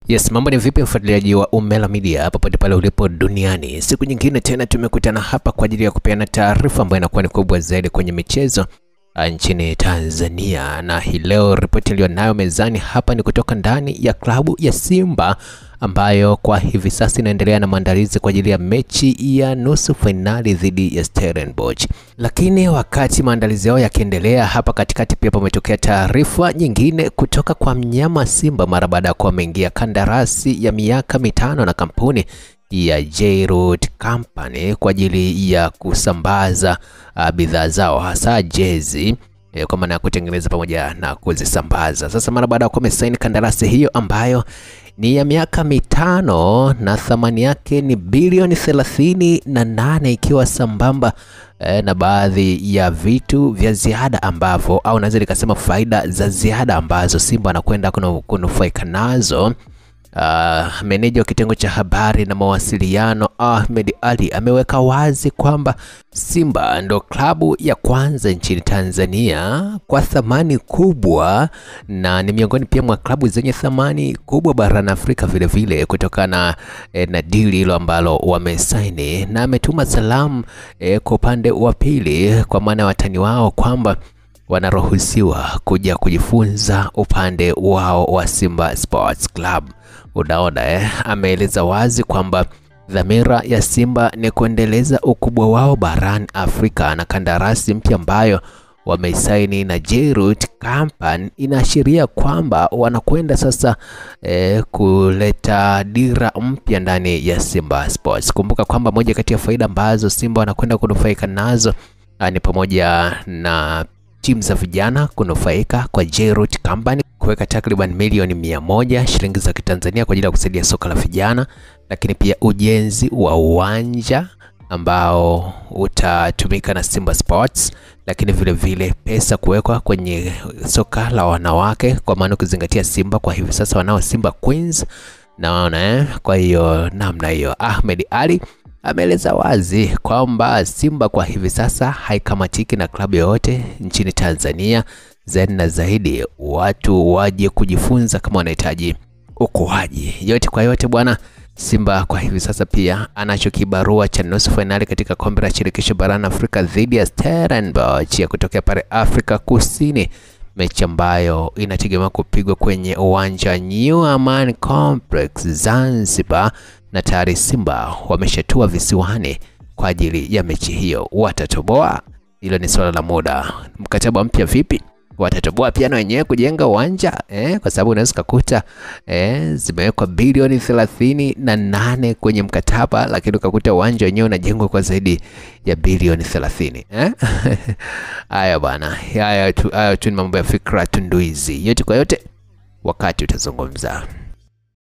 Yes, mambo ni vipi mfuatiliaji wa Umela Media popote pale ulipo duniani. Siku nyingine tena tumekutana hapa kwa ajili ya kupeana taarifa ambayo inakuwa ni kubwa zaidi kwenye michezo nchini Tanzania. Na hii leo ripoti iliyonayo mezani hapa ni kutoka ndani ya klabu ya Simba ambayo kwa hivi sasa inaendelea na maandalizi kwa ajili ya mechi ya nusu finali dhidi ya Stellenbosch. Lakini wakati maandalizi yao yakiendelea, hapa katikati pia pametokea taarifa nyingine kutoka kwa mnyama Simba mara baada ya kuwa ameingia kandarasi ya miaka 5 na kampuni ya J-Root Company kwa ajili ya kusambaza bidhaa zao hasa jezi kwa maana ya kutengeneza pamoja na kuzisambaza. Sasa mara baada ya kuwa amesaini kandarasi hiyo ambayo ni ya miaka 5 na thamani yake ni bilioni 38 ikiwa sambamba na baadhi ya vitu vya ziada ambavyo au naweza nikasema faida za ziada ambazo Simba anakwenda kunufaika nazo. Meneja wa kitengo cha habari na mawasiliano Ahmed Ali ameweka wazi kwamba Simba ndo klabu ya kwanza nchini Tanzania kwa thamani kubwa na ni miongoni pia mwa klabu zenye thamani kubwa barani Afrika vile vile kutokana na dili hilo ambalo wamesaini, na ametuma salamu kwa upande wa pili kwa maana watani wao kwamba wanaruhusiwa kuja kujifunza upande wao wa Simba Sports Club. Unaona ameeleza wazi kwamba dhamira ya Simba ni kuendeleza ukubwa wao barani Afrika, na kandarasi mpya ambayo wameisaini na J-Root Company inaashiria kwamba wanakwenda sasa kuleta dira mpya ndani ya Simba Sports. Kumbuka kwamba moja kati ya faida ambazo Simba wanakwenda kunufaika nazo ni pamoja na timu za vijana kunufaika kwa J-Root Company kuweka takriban milioni 100 shilingi za Kitanzania kwa ajili ya kusaidia soka la vijana, lakini pia ujenzi wa uwanja ambao utatumika na Simba Sports, lakini vile vile pesa kuwekwa kwenye soka la wanawake kwa maana kuzingatia Simba kwa hivi sasa wanao Simba Queens. Naona kwa hiyo namna hiyo Ahmed Ali ameeleza wazi kwamba Simba kwa hivi sasa haikamatiki na klabu yoyote nchini Tanzania. Zaidi na zaidi watu waje kujifunza kama wanahitaji ukuaji. Yote kwa yote bwana, Simba kwa hivi sasa pia anacho kibarua cha nusu finali katika kombe la shirikisho barani Afrika dhidi ya Stellenbosch ya kutokea pale Afrika Kusini, mechi ambayo inategemewa kupigwa kwenye uwanja New Amaan Complex Zanzibar, na tayari Simba wameshatua visiwani kwa ajili ya mechi hiyo. Watatoboa? Hilo ni swala la muda. Mkataba mpya vipi? Watatoboa pia na wenyewe kujenga uwanja kwa sababu unaweza kukuta zimewekwa bilioni 38 kwenye mkataba, lakini ukakuta uwanja wenyewe unajengwa kwa zaidi ya bilioni 30. Haya bwana, haya tu ni mambo ya fikra tunduizi. Yote kwa yote wakati utazungumza.